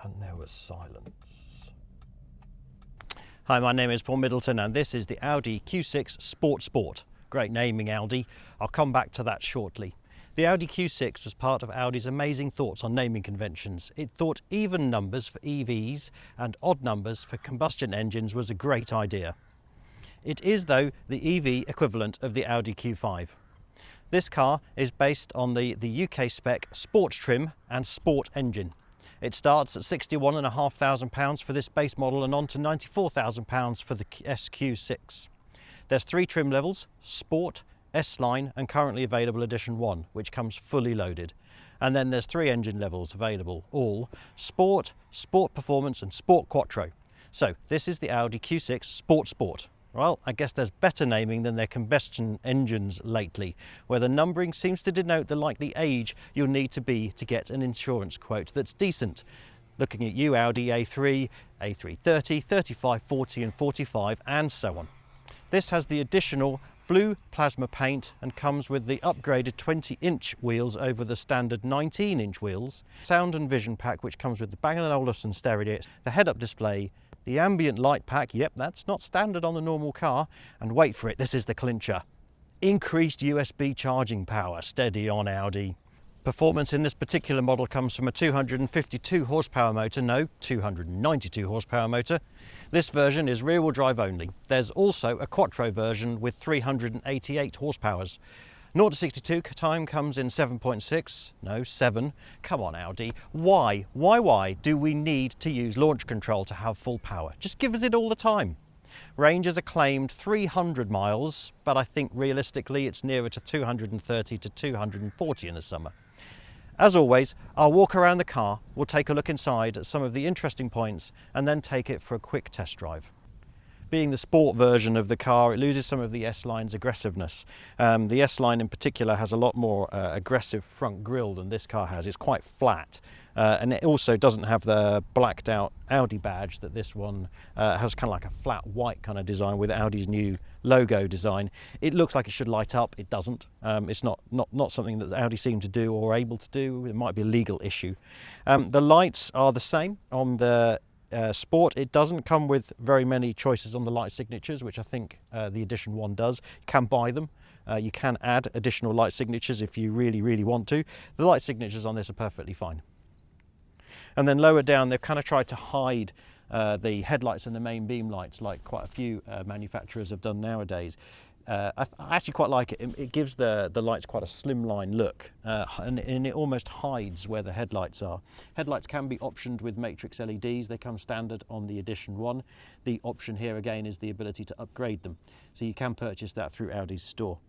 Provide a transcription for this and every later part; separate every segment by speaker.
Speaker 1: And there was silence.
Speaker 2: Hi, my name is Paul Middleton and this is the Audi Q6 Sport. Great naming, Audi. I'll come back to that shortly. The Audi Q6 was part of Audi's amazing thoughts on naming conventions. It thought even numbers for EVs and odd numbers for combustion engines was a great idea. It is, though, the EV equivalent of the Audi Q5. This car is based on the UK spec Sport trim and Sport engine. It starts at £61,500 for this base model and on to £94,000 for the SQ6. There's 3 trim levels: Sport, S-Line and currently available Edition 1, which comes fully loaded. And then there's 3 engine levels available, all Sport, Sport Performance and Sport Quattro. So this is the Audi Q6 Sport. Well, I guess there's better naming than their combustion engines lately, where the numbering seems to denote the likely age you'll need to be to get an insurance quote that's decent. Looking at you, Audi A3, A330, 35, 40 and 45 and so on. This has the additional blue plasma paint and comes with the upgraded 20-inch wheels over the standard 19-inch wheels, sound and vision pack which comes with the Bang & Olufsen stereo, the head-up display, the ambient light pack, yep, that's not standard on the normal car, and wait for it, this is the clincher. Increased USB charging power, steady on Audi. Performance in this particular model comes from a 252 horsepower motor, no, 292 horsepower motor. This version is rear-wheel drive only. There's also a Quattro version with 388 horsepowers. 0 to 62 time comes in 7.6, no 7. Come on Audi, why do we need to use launch control to have full power? Just give us it all the time. Range is a claimed 300 miles, but I think realistically it's nearer to 230 to 240 in the summer. As always, I'll walk around the car, we'll take a look inside at some of the interesting points and then take it for a quick test drive. Being the sport version of the car, it loses some of the S-Line's aggressiveness. The S-Line in particular has a lot more aggressive front grille than this car has. It's quite flat. And it also doesn't have the blacked out Audi badge that this one has, kind of like a flat white kind of design with Audi's new logo design. It looks like it should light up, it doesn't. It's not something that Audi seem to do or able to do. It might be a legal issue. The lights are the same on the Sport. It doesn't come with very many choices on the light signatures, which I think the Edition 1 does. You can buy them. You can add additional light signatures if you really want to. The light signatures on this are perfectly fine. And then lower down, they've kind of tried to hide the headlights and the main beam lights like quite a few manufacturers have done nowadays. I actually quite like it. It gives the lights quite a slimline look and it almost hides where the headlights are. Headlights can be optioned with matrix LEDs. They come standard on the Edition 1. The option here again is the ability to upgrade them. So you can purchase that through Audi's store.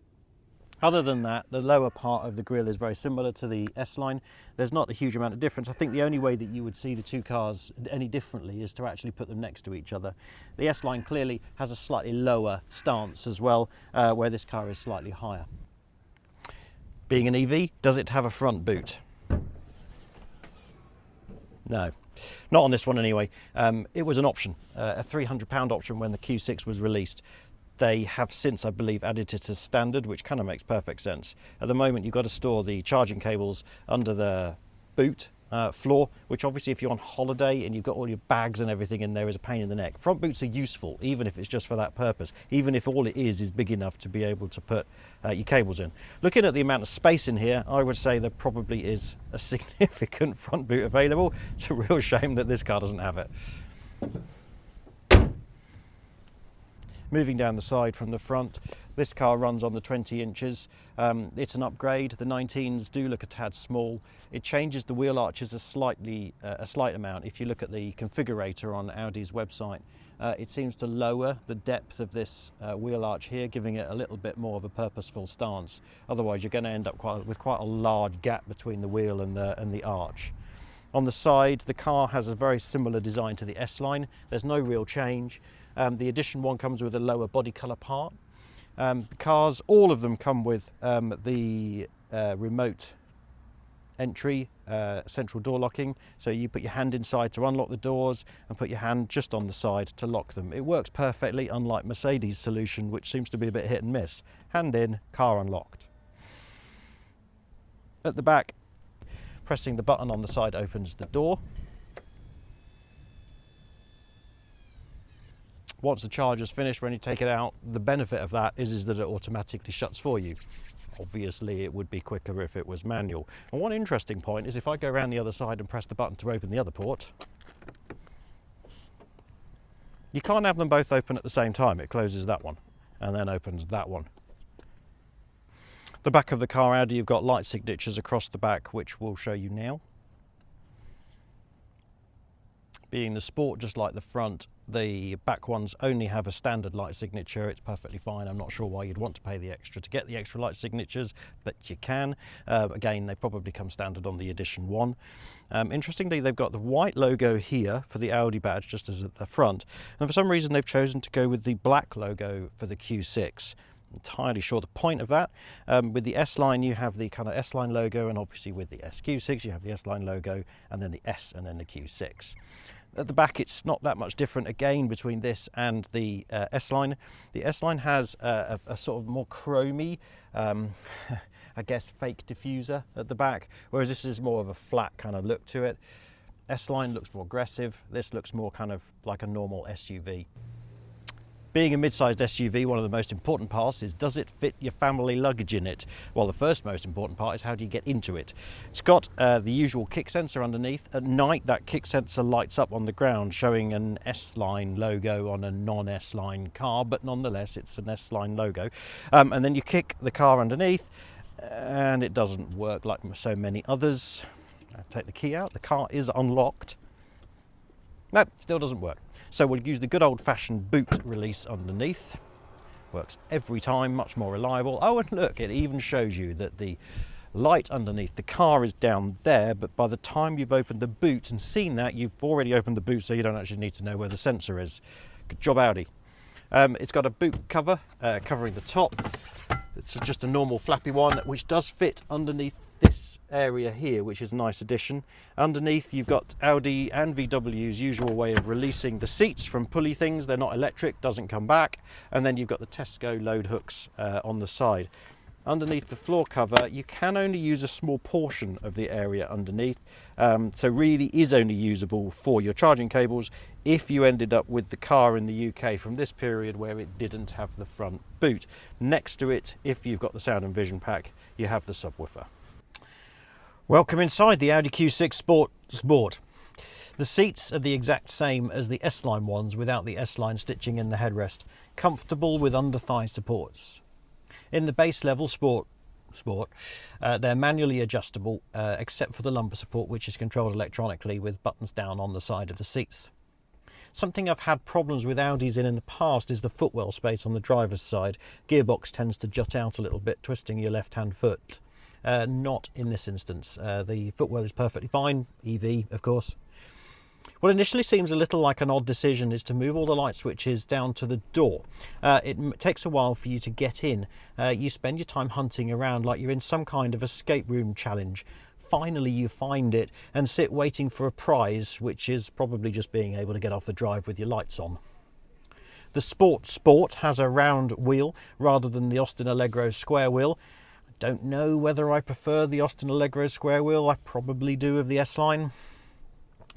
Speaker 2: Other than that, the lower part of the grille is very similar to the S-Line. There's not a huge amount of difference. I think the only way that you would see the two cars any differently is to actually put them next to each other. The S-Line clearly has a slightly lower stance as well, where this car is slightly higher. Being an EV, does it have a front boot? No, not on this one anyway. It was an option, a £300 option when the Q6 was released. They have since, I believe, added it as standard, which kind of makes perfect sense. At the moment, you've got to store the charging cables under the boot floor, which obviously if you're on holiday and you've got all your bags and everything in there is a pain in the neck. Front boots are useful, even if it's just for that purpose, even if all it is big enough to be able to put your cables in. Looking at the amount of space in here, I would say there probably is a significant front boot available. It's a real shame that this car doesn't have it. Moving down the side from the front, this car runs on the 20 inches. It's an upgrade. The 19s do look a tad small. It changes the wheel arches a slight amount. If you look at the configurator on Audi's website, it seems to lower the depth of this wheel arch here, giving it a little bit more of a purposeful stance. Otherwise, you're going to end up with quite a large gap between the wheel and the arch. On the side, the car has a very similar design to the S-Line. There's no real change. The Edition 1 comes with a lower body colour part. The cars, all of them come with the remote entry central door locking. So you put your hand inside to unlock the doors and put your hand just on the side to lock them. It works perfectly, unlike Mercedes' solution, which seems to be a bit hit and miss. Hand in, car unlocked. At the back, pressing the button on the side opens the door. Once the charger's finished, when you take it out, the benefit of that is that it automatically shuts for you. Obviously, it would be quicker if it was manual. And one interesting point is if I go around the other side and press the button to open the other port, you can't have them both open at the same time. It closes that one and then opens that one. The back of the car Audi, you've got light signatures across the back, which we'll show you now. Being the Sport, just like the front, the back ones only have a standard light signature. It's perfectly fine. I'm not sure why you'd want to pay the extra to get the extra light signatures, but you can. Again, they probably come standard on the Edition 1. Interestingly, they've got the white logo here for the Audi badge, just as at the front. And for some reason, they've chosen to go with the black logo for the Q6. Entirely sure the point of that. With the S-Line, you have the kind of S-Line logo, and obviously with the SQ6, you have the S-Line logo, and then the S, and then the Q6. At the back, it's not that much different again between this and the S-Line. The S-Line has a sort of more chromy, I guess, fake diffuser at the back, whereas this is more of a flat kind of look to it. S-Line looks more aggressive. This looks more kind of like a normal SUV. Being a mid-sized SUV, one of the most important parts is, does it fit your family luggage in it? Well, the first most important part is, how do you get into it? It's got the usual kick sensor underneath. At night, that kick sensor lights up on the ground, showing an S-Line logo on a non-S-Line car, but nonetheless, it's an S-Line logo. And then you kick the car underneath, and it doesn't work like so many others. Take the key out, the car is unlocked. No, still doesn't work. So we'll use the good old-fashioned boot release underneath. Works every time, much more reliable. Oh, and look, it even shows you that the light underneath the car is down there, but by the time you've opened the boot and seen that, you've already opened the boot, so you don't actually need to know where the sensor is. Good job, Audi. It's got a boot cover covering the top. It's just a normal flappy one, which does fit underneath this area here, which is a nice addition. Underneath, you've got Audi and VW's usual way of releasing the seats from pulley things. They're not electric, doesn't come back. And then you've got the Tesco load hooks on the side. Underneath the floor cover, you can only use a small portion of the area underneath, so really is only usable for your charging cables if you ended up with the car in the UK from this period where it didn't have the front boot. Next to it, if you've got the sound and vision pack, you have the subwoofer. Welcome inside the Audi Q6 Sport. The seats are the exact same as the S-Line ones without the S-Line stitching in the headrest. Comfortable with under-thigh supports. In the base level Sport, they're manually adjustable except for the lumbar support, which is controlled electronically with buttons down on the side of the seats. Something I've had problems with Audis in the past is the footwell space on the driver's side. Gearbox tends to jut out a little bit, twisting your left-hand foot. Not in this instance. The footwell is perfectly fine, EV of course. What initially seems a little like an odd decision is to move all the light switches down to the door. It takes a while for you to get in. You spend your time hunting around like you're in some kind of escape room challenge. Finally you find it and sit waiting for a prize, which is probably just being able to get off the drive with your lights on. The Sport has a round wheel rather than the Austin Allegro square wheel. Don't know whether I prefer the Austin Allegro square wheel. I probably do of the S-Line.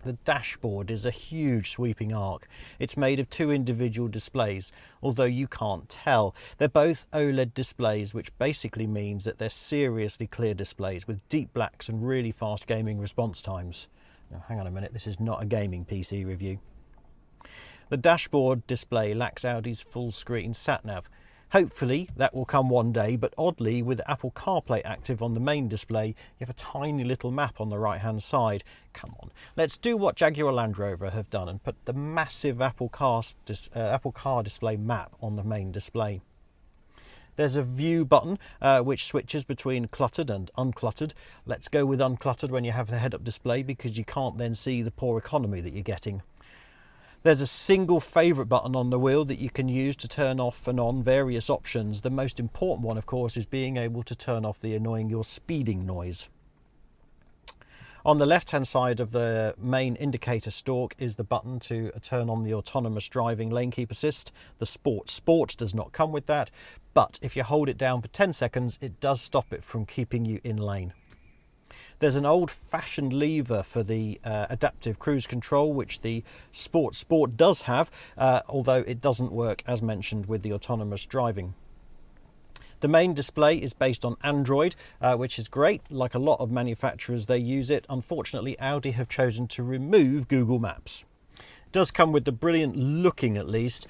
Speaker 2: The dashboard is a huge sweeping arc. It's made of two individual displays, although you can't tell. They're both OLED displays, which basically means that they're seriously clear displays with deep blacks and really fast gaming response times. Now, hang on a minute, this is not a gaming PC review. The dashboard display lacks Audi's full screen sat-nav. Hopefully that will come one day, but oddly, with Apple CarPlay active on the main display, you have a tiny little map on the right hand side. Come on, let's do what Jaguar Land Rover have done and put the massive Apple Car display map on the main display. There's a view button which switches between cluttered and uncluttered. Let's go with uncluttered when you have the head-up display, because you can't then see the poor economy that you're getting. There's a single favourite button on the wheel that you can use to turn off and on various options. The most important one, of course, is being able to turn off the annoying "you're speeding" noise. On the left-hand side of the main indicator stalk is the button to turn on the autonomous driving lane keep assist. The Sport does not come with that, but if you hold it down for 10 seconds, it does stop it from keeping you in lane. There's an old-fashioned lever for the adaptive cruise control, which the Sport does have, although it doesn't work, as mentioned, with the autonomous driving. The main display is based on Android, which is great. Like a lot of manufacturers, they use it. Unfortunately, Audi have chosen to remove Google Maps. It does come with the brilliant looking, at least,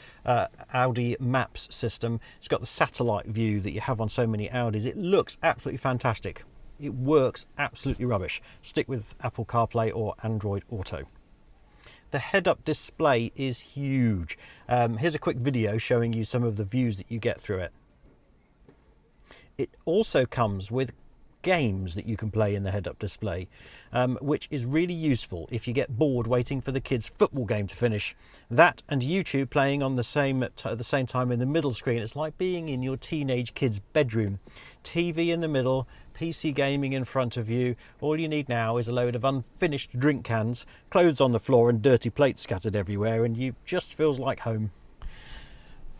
Speaker 2: Audi Maps system. It's got the satellite view that you have on so many Audis. It looks absolutely fantastic. It works absolutely rubbish. Stick with Apple CarPlay or Android Auto. The head-up display is huge. Here's a quick video showing you some of the views that you get through it. It also comes with games that you can play in the head-up display, which is really useful if you get bored waiting for the kids' football game to finish. That and YouTube playing on at the same time in the middle screen. It's like being in your teenage kid's bedroom. TV in the middle, PC gaming in front of you. All you need now is a load of unfinished drink cans, clothes on the floor and dirty plates scattered everywhere, and you just feels like home.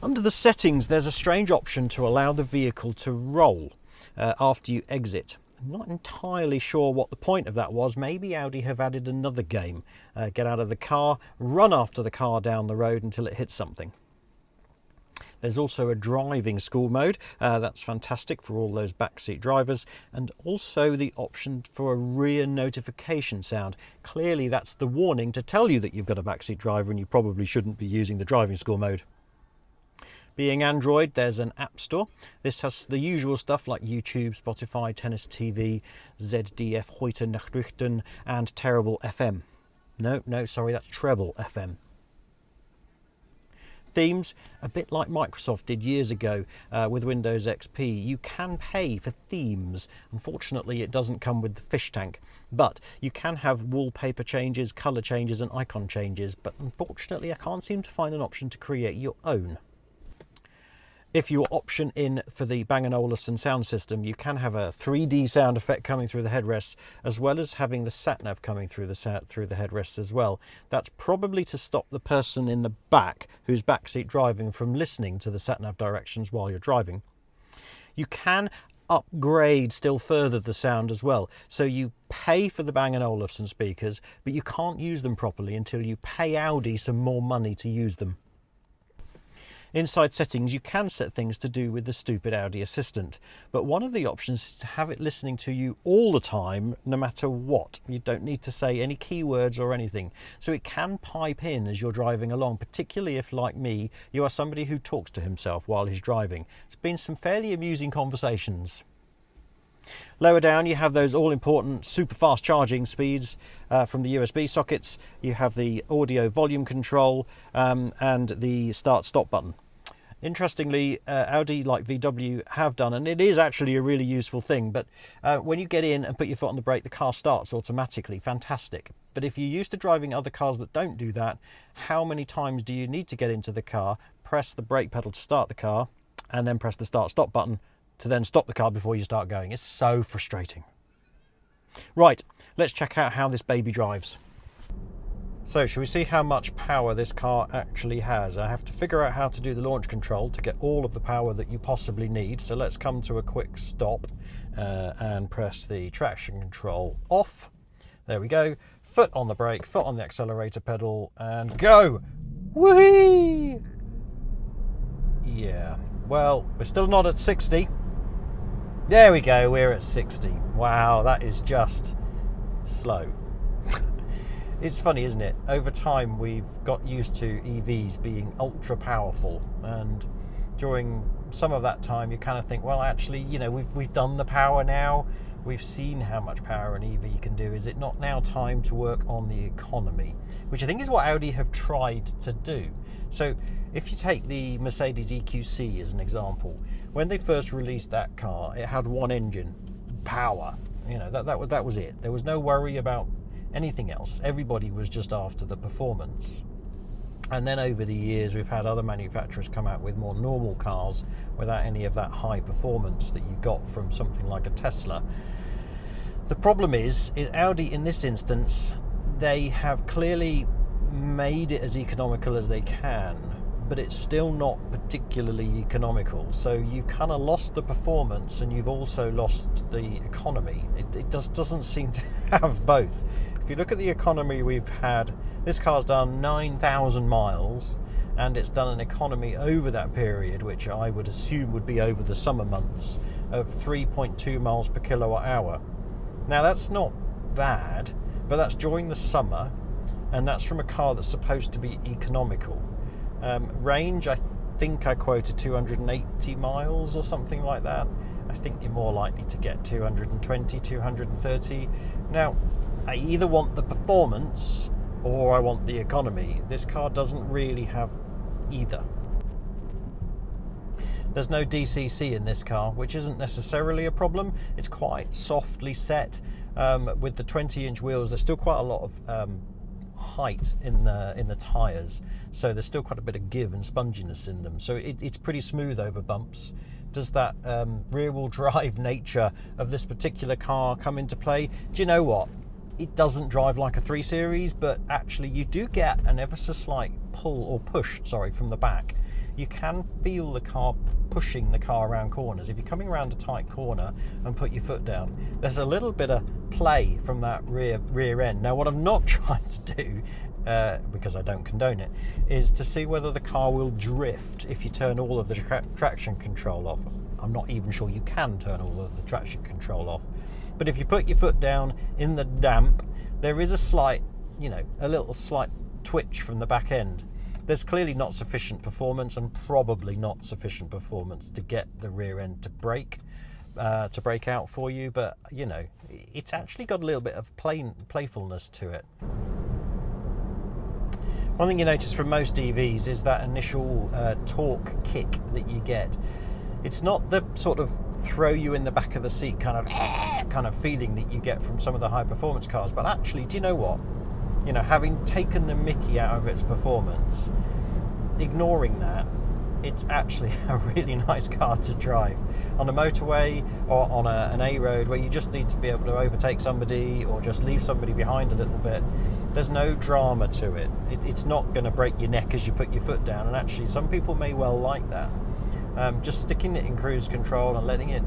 Speaker 2: Under the settings, there's a strange option to allow the vehicle to roll after you exit. I'm not entirely sure what the point of that was. Maybe Audi have added another game. Get out of the car, run after the car down the road until it hits something. There's also a driving school mode. That's fantastic for all those backseat drivers, and also the option for a rear notification sound. Clearly that's the warning to tell you that you've got a backseat driver and you probably shouldn't be using the driving school mode. Being Android, there's an app store. This has the usual stuff like YouTube, Spotify, Tennis TV, ZDF, Heute Nachrichten, and Terrible FM. No, sorry, that's Treble FM. Themes, a bit like Microsoft did years ago with Windows XP. You can pay for themes. Unfortunately, it doesn't come with the fish tank, but you can have wallpaper changes, color changes, and icon changes. But unfortunately, I can't seem to find an option to create your own. If you option in for the Bang & Olufsen sound system, you can have a 3D sound effect coming through the headrests, as well as having the sat-nav coming through the headrests as well. That's probably to stop the person in the back who's backseat driving from listening to the sat-nav directions while you're driving. You can upgrade still further the sound as well. So you pay for the Bang & Olufsen speakers, but you can't use them properly until you pay Audi some more money to use them. Inside settings, you can set things to do with the stupid Audi Assistant, but one of the options is to have it listening to you all the time, no matter what. You don't need to say any keywords or anything, so it can pipe in as you're driving along, particularly if, like me, you are somebody who talks to himself while he's driving. It's been some fairly amusing conversations. Lower down, you have those all-important super fast charging speeds from the USB sockets. You have the audio volume control and the start-stop button. Interestingly, Audi, like VW, have done, and it is actually a really useful thing, but when you get in and put your foot on the brake, the car starts automatically. Fantastic. But if you're used to driving other cars that don't do that, how many times do you need to get into the car, press the brake pedal to start the car, and then press the start-stop button to then stop the car before you start going? It's so frustrating. Right, let's check out how this baby drives. So, shall we see how much power this car actually has? I have to figure out how to do the launch control to get all of the power that you possibly need. So let's come to a quick stop and press the traction control off. There we go. Foot on the brake, foot on the accelerator pedal, and go! Whee! Yeah, well, we're still not at 60. There we go, we're at 60. Wow, that is just slow. It's funny, isn't it? Over time, we've got used to EVs being ultra powerful, and during some of that time, you kind of think, well, actually, you know, we've done the power now. We've seen how much power an EV can do. Is it not now time to work on the economy? Which I think is what Audi have tried to do. So if you take the Mercedes EQC as an example, when they first released that car, it had one engine, power. You know, that was it. There was no worry about anything else. Everybody was just after the performance. And then over the years, we've had other manufacturers come out with more normal cars without any of that high performance that you got from something like a Tesla. The problem is Audi in this instance, they have clearly made it as economical as they can, but it's still not particularly economical. So you've kind of lost the performance and you've also lost the economy. it doesn't seem to have both. If you look at the economy we've had, this car's done 9,000 miles, and it's done an economy over that period, which I would assume would be over the summer months, of 3.2 miles per kilowatt hour. Now that's not bad, but that's during the summer, and that's from a car that's supposed to be economical. Range, I think I quoted 280 miles or something like that. I think you're more likely to get 220, 230. Now, I either want the performance or I want the economy. This car doesn't really have either. There's no DCC in this car, which isn't necessarily a problem. It's quite softly set. With the 20-inch wheels, there's still quite a lot of height in the tyres, so there's still quite a bit of give and sponginess in them. So it's pretty smooth over bumps. Does that rear-wheel drive nature of this particular car come into play? Do you know what? It doesn't drive like a 3 Series, but actually you do get an ever so slight pull or push, from the back. You can feel the car pushing the car around corners. If you're coming around a tight corner and put your foot down, there's a little bit of play from that rear end. Now, what I'm not trying to do, because I don't condone it, is to see whether the car will drift if you turn all of the traction control off. I'm not even sure you can turn all of the traction control off. But if you put your foot down in the damp, there is a slight, a little slight twitch from the back end. There's clearly not sufficient performance, and probably not sufficient performance to get the rear end to break out for you. But it's actually got a little bit of playfulness to it. One thing you notice from most EVs is that initial torque kick that you get. It's not the sort of throw you in the back of the seat kind of feeling that you get from some of the high performance cars. But actually, do you know what? Having taken the mickey out of its performance, ignoring that, it's actually a really nice car to drive on a motorway or on an A road where you just need to be able to overtake somebody or just leave somebody behind a little bit. There's no drama to it. It's not going to break your neck as you put your foot down, and actually some people may well like that. Just sticking it in cruise control and letting it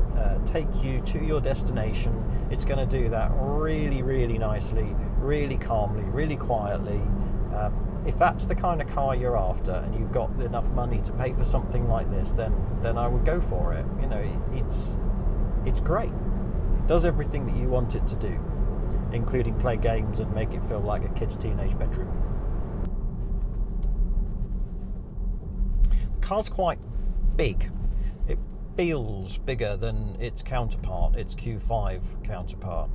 Speaker 2: take you to your destination, it's going to do that really, really nicely, really calmly, really quietly. If that's the kind of car you're after and you've got enough money to pay for something like this, then I would go for it. It's great. It does everything that you want it to do, including play games and make it feel like a kid's teenage bedroom. The car's quite big. It feels bigger than its counterpart, its Q5 counterpart.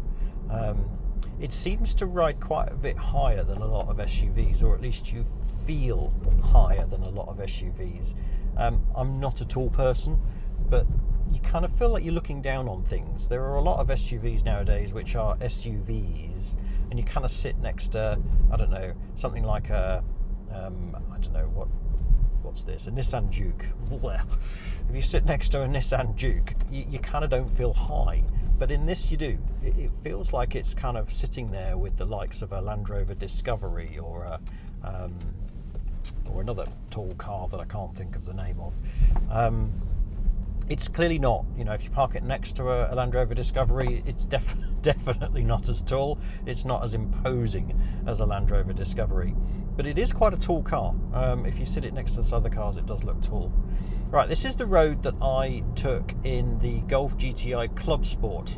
Speaker 2: It seems to ride quite a bit higher than a lot of SUVs, or at least you feel higher than a lot of SUVs. I'm not a tall person, but you kind of feel like you're looking down on things. There are a lot of SUVs nowadays which are SUVs, and you kind of sit next to, I don't know, something like a, I don't know, what's this? A Nissan Juke. If you sit next to a Nissan Juke, you kind of don't feel high. But in this you do. It feels like it's kind of sitting there with the likes of a Land Rover Discovery or another tall car that I can't think of the name of. It's clearly not. If you park it next to a Land Rover Discovery, it's definitely not as tall. It's not as imposing as a Land Rover Discovery. But it is quite a tall car. If you sit it next to the other cars, it does look tall. Right, this is the road that I took in the Golf GTI Club Sport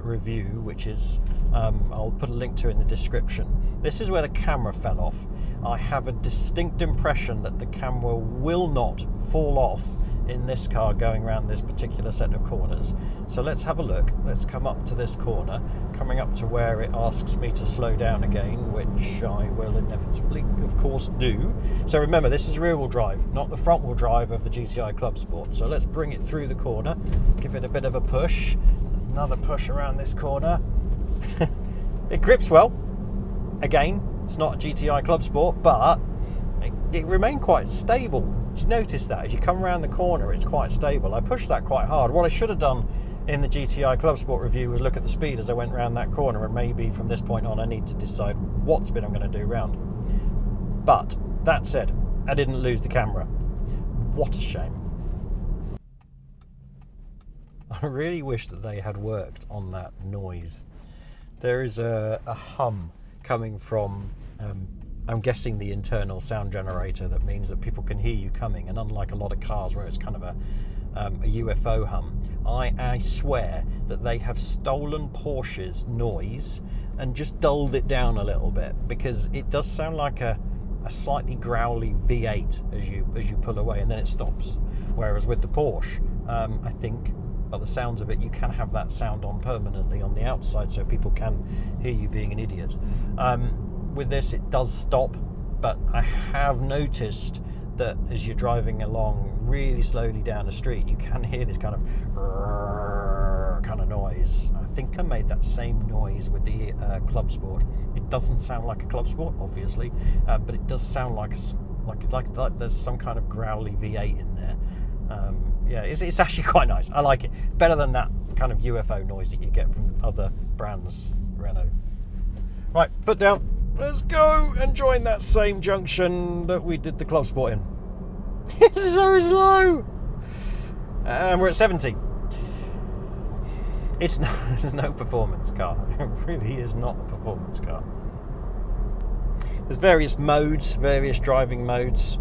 Speaker 2: review, which is, I'll put a link to in the description. This is where the camera fell off. I have a distinct impression that the camera will not fall off in this car going around this particular set of corners. So let's have a look. Let's come up to this corner, coming up to where it asks me to slow down again, which I will inevitably, of course, do. So remember, this is rear-wheel drive, not the front-wheel drive of the GTI Club Sport. So let's bring it through the corner, give it a bit of a push, another push around this corner. It grips well. Again, it's not a GTI Club Sport, but it remained quite stable. Did you notice that? As you come around the corner, it's quite stable. I pushed that quite hard. What I should have done in the GTI Club Sport review was look at the speed as I went around that corner, and maybe from this point on I need to decide what spin I'm going to do round. But that said, I didn't lose the camera. What a shame. I really wish that they had worked on that noise. There is a hum coming from, I'm guessing, the internal sound generator. That means that people can hear you coming, and unlike a lot of cars where it's kind of a UFO hum, I swear that they have stolen Porsche's noise and just dulled it down a little bit, because it does sound like a slightly growly V8 as you pull away, and then it stops. Whereas with the Porsche, I think, by the sounds of it, you can have that sound on permanently on the outside, so people can hear you being an idiot. With this, it does stop, but I have noticed that as you're driving along really slowly down the street, you can hear this kind of noise. I think I made that same noise with the Club Sport. It doesn't sound like a Club Sport, obviously, but it does sound like there's some kind of growly V8 in there. Yeah, it's actually quite nice. I like it better than that kind of UFO noise that you get from other brands. Renault. Right, foot down. Let's go and join that same junction that we did the Club Sport in. It's so slow. And we're at 70. It's no performance car. It really is not a performance car. There's various modes, various driving modes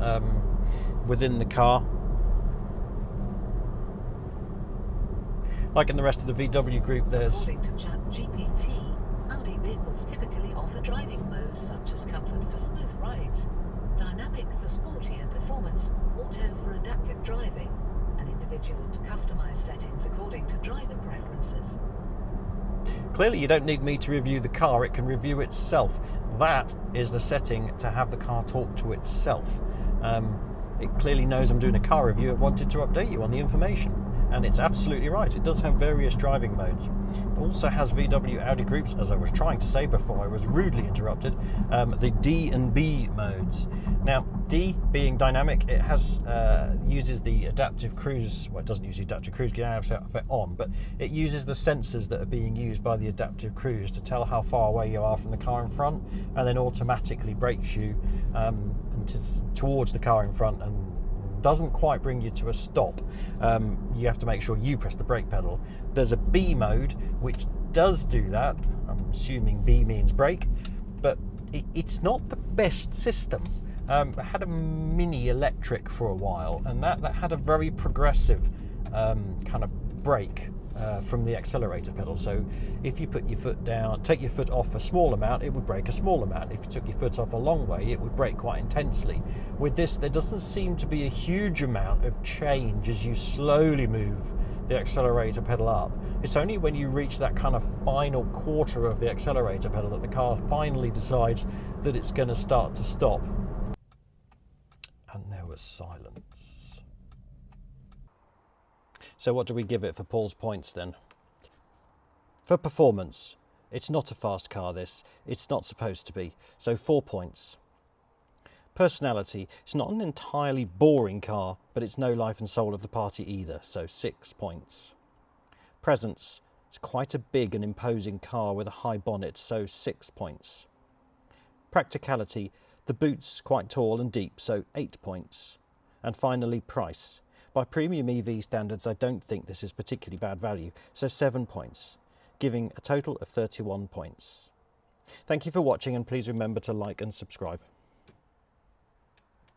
Speaker 2: within the car. Like in the rest of the VW group, there's...
Speaker 3: According to ChatGPT, Audi vehicles typically offer driving modes such as comfort for smooth rides, dynamic for sportier performance, auto for adaptive driving, and individual to customize settings according to driver preferences.
Speaker 2: Clearly you don't need me to review the car, it can review itself. That is the setting to have the car talk to itself. It clearly knows I'm doing a car review and wanted to update you on the information. And it's absolutely right, it does have various driving modes. It also has VW Audi groups, as I was trying to say before I was rudely interrupted, the D and B modes. Now, D being dynamic, it has uses the adaptive cruise, well, it doesn't use the adaptive cruise, you don't have it on, but it uses the sensors that are being used by the adaptive cruise to tell how far away you are from the car in front, and then automatically brakes you towards the car in front, and doesn't quite bring you to a stop. You have to make sure you press the brake pedal. There's a B mode which does do that. I'm assuming B means brake, but it's not the best system. I had a Mini electric for a while, and that had a very progressive kind of brake from the accelerator pedal. So if you put your foot down, take your foot off a small amount, it would brake a small amount. If you took your foot off a long way, it would brake quite intensely. With this, there doesn't seem to be a huge amount of change as you slowly move the accelerator pedal up. It's only when you reach that kind of final quarter of the accelerator pedal that the car finally decides that it's going to start to stop. And there was silence. So what do we give it for Paul's points then? For performance, it's not a fast car this, it's not supposed to be, so 4 points. Personality, it's not an entirely boring car, but it's no life and soul of the party either, so 6 points. Presence, it's quite a big and imposing car with a high bonnet, so 6 points. Practicality, the boot's quite tall and deep, so 8 points. And finally, price. By premium EV standards, I don't think this is particularly bad value, so 7 points, giving a total of 31 points. Thank you for watching, and please remember to like and subscribe.